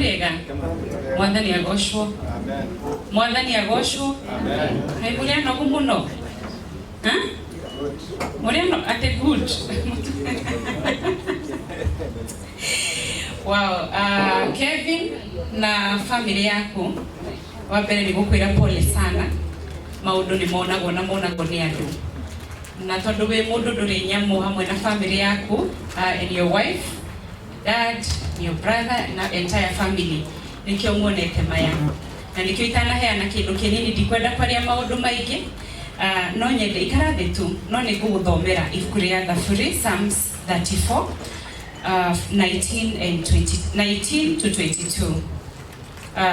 Muriega. Mwathani agoshwo. Amen. Mwathani agoshwo. Amen. Hai muliano kumuno. Ha? Muliano ate good. Wow, Kevin na family yako wabere ni gukwira pole sana. Maundu ni monagwo ni andu. Na tondu we mundu nduri nyamu hamwe na family yako, and your wife, dad, your brother na entire family, nikio muonete maya. Na nikio itanaheana kindu kinini ndikwenda kwaria maundu maingi, no nyende ikarathi tu, no niguguthomera ibuku ria Thaburi, Psalms 34 19 to 22.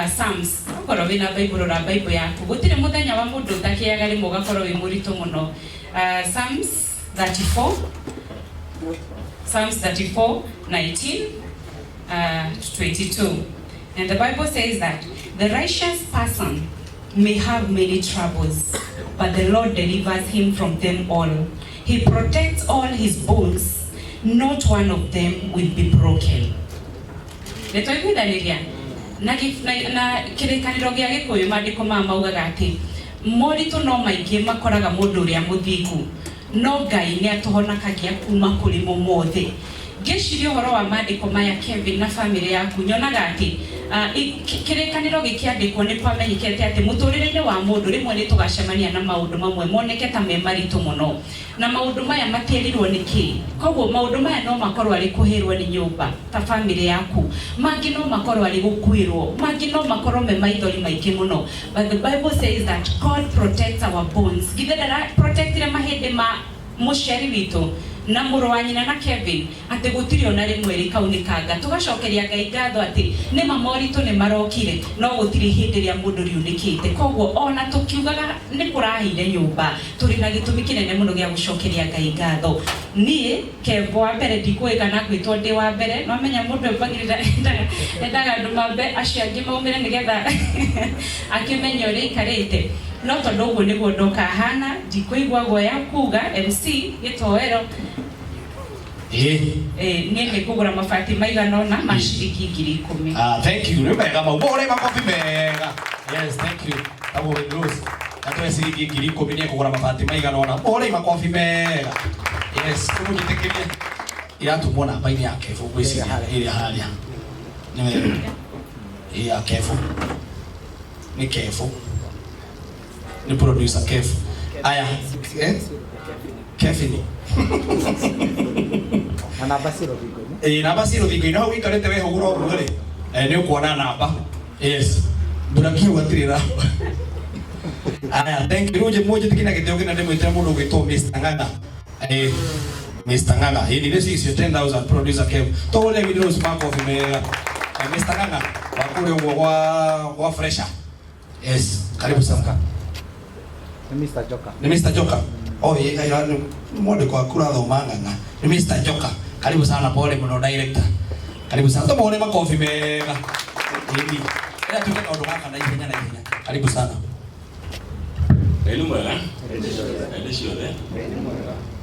Psalms, ukoro wina Bible ra Bible yaku gutire muthenya wa mundu takiaga ri mugakoro wi murito muno. Psalms 34 19 to 22. And the Bible says that the righteous person may have many troubles, but the Lord delivers him from them all. He protects all his bones, not one of them will be broken. Na kirikaniro gia Gikuyu mandiko maugaga ati moritu no maingi makoraga mundu uria muthingu, no Ngai ni atuhonakagia kuma kuri mo mothe. Ngeciria uhoro wa mandiko maya Kevin na family yaku nyonaga ati kirikaniro gikiandikwo ni kwamenyekete ati muturire-ini wa mundu rimwe ni tugacemania na maundu mamwe moneke ta me maritu muno, na maundu maya matirirwo niki. Koguo maundu maya no makorwo ari kuhirwo ni nyumba ta family yaku, mangi no makorwo ari gukwirwo, mangi no makorwo me maithori maingi muno. But the Bible says that God protects our bones. Githera protectire mahindi ma muciari witu na muru wa nyina na Kevin ati gutiri ona rimwe rikaunikanga. Tugacokeria Ngai ngatho ati ni mamoritu ni marokire, no gutiri hindi ria mundu riunikite. Koguo ona tukiugaga ni kurahire nyumba, turi na gitumi kinene muno gia gucokeria Ngai ngatho. Nie Kevo wa mbere ndikuiga na gwitwo ndi wa mbere, no menya mundu mbagirira endaga andu mambe acio angi maumire nigetha akimenya uria ikarite. No tondu uguo niguo ndoka hana, ndikuigwa guoya kuga MC Gitoero nie nikugura mabati maiganona ma ciringi 10,000. Thank you. Remega maubore makofi mega. Yes, thank you. Abo Rose. Atwe ciringi 10,000 ni kugura mabati maiganona. Ore makofi mega. Yes, kumujitekeria. Ira tumona baini yake Kevo gwisi ile halia. Ni ya Kevo. Ni Kevo. Ni producer Kevo. Aya, Kevin. Namba 0 namba 0 no wikarete we huguro ngore ni ukuona namba. Yes, ndurakiwa tirira. Aya, thank you. Ruje moja tikina kiteo kina demo itemo ndo gito Mr. Nganga. Mr. Nganga, hii ni sisi 10,000 producer Kevo. Tole videos mako vimea. Mr. Nganga, wakule wa fresher. Yes, karibu sana. Ni Mr. Joka. Ni Mr. Joka. Oh, yeye mwode kwa kula dhomanga na. Ni Mr. Joka. Karibu sana pole mno director. Karibu sana. Tumone makofi mega. Hivi. Ila tukeka odokaka na ihenya na ihenya. Karibu sana. Elu mwega. Elishore.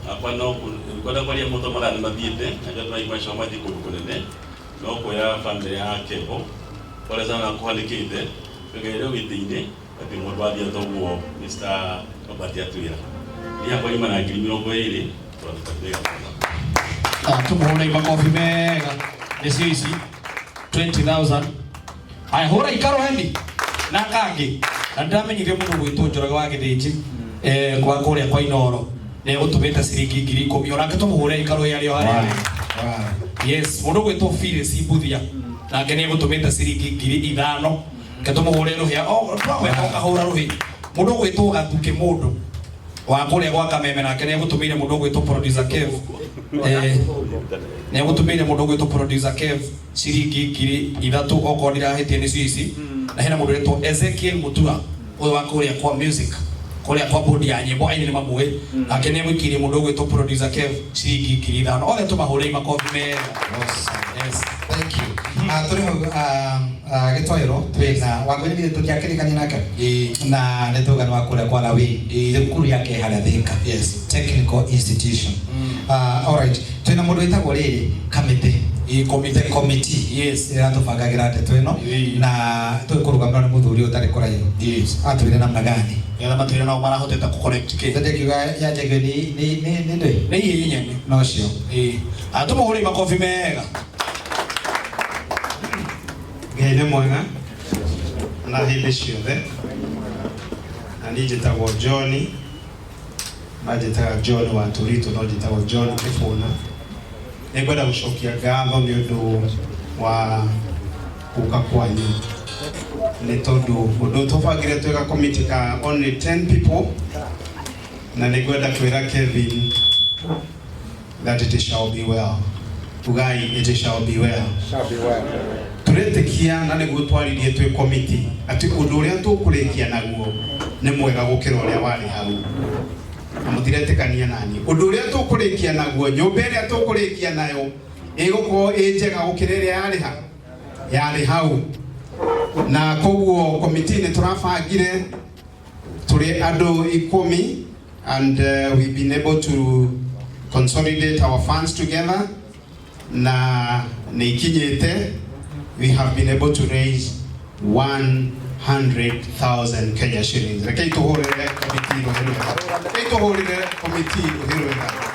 Hapa no kwenda kwa moto mara ni mabite. Ndio tunaimwaisha maji kudukunene. No kwa ya family ya Kevo. Pole sana kwa halikite. Ngere witinde. Ati mwadwadi atoguo Mr. Obati atwira. Ni hapo ima na 20,000 tunataka. Tumuone makofi mega. Nisisi 20,000. Haya hora ikaro hendi. Na kangi. Ndamenyire mundu gwitwo Njoroge wa Githiji kwa kuria kwa Inoro. Ne utumeta ciringi 10,000 orake tumuhure ikaro yari yo hari. Yes, mundu gwitwo Phyllis Ibuthia. Na ngene gutumeta ciringi 5,000. Ketumuhure ruhia. Oh, twawe kahura ruhi. Mundu gwitwo Gathuke mundu wa kuria gwa Kameme na kene gutumire mundu gwitwo producer Kevo. Ne gutumire mundu gwitwo producer Kevo ciringi 3,000 oko ndirahitie ni cici. Na hena mundu gwitwo Ezekiel Mutua uyu wa kuria kwa music. Kuria kwa bodi ya nyimbo aini ni mamwe. Akene mwikirie mundu gwitwo producer Kevo ciringi 5,000. Othe tumahure makofi mega. Yes, thank you. Turi Gitoero twina wagwini tukiakirikania nake na netugano wakura kwa lawi thukuru yake haria Thika. Yes, technical institution. All right, twina mundu witagwo riri Kamite the committee yes iratubangagira ndeto ino na tukurugamira na muthuri utari kuraihu atwire namna gani ya matwire nao marahoteta ku connect ke tete kiuga ya njege ni ndoi ni hinya no cio tumuhuri makofi mega Ngai mwega na hindi ciothe na niĩ njĩtagwo John na njĩtaga John wa Tũritũ no njĩtagwo John Kĩbũna. Nĩngwenda gũcokia ngatho nĩ ũndũ wa gũka kwanyu nĩ tondũ ũndũ tũbangire twĩga committee ka only 10 people na nĩngwenda kwĩra Kevin that it shall be well. Tugai it shall be well. Shall be well. Turetikia na nĩguo twaririe twĩ committee atĩ ũndũ ũrĩa tũkũrĩkia naguo nĩ mwega gũkĩra ũrĩa warĩ hau. Na mũtiretikania nani. Ũndũ ũrĩa tũkũrĩkia naguo nyũmba ĩrĩa tũkũrĩkia nayo ĩgũkorwo ĩ njega gũkĩra ĩrĩa yarĩ hau. Na koguo committee nĩ tũrabangire tũrĩ andũ 10 and we've been able to consolidate our funds together na nĩikinyĩte. We have been able to raise 100,000 Kenya shillings. Rekei tuhorere committee ro hero. Rekei tuhorere committee ro hero.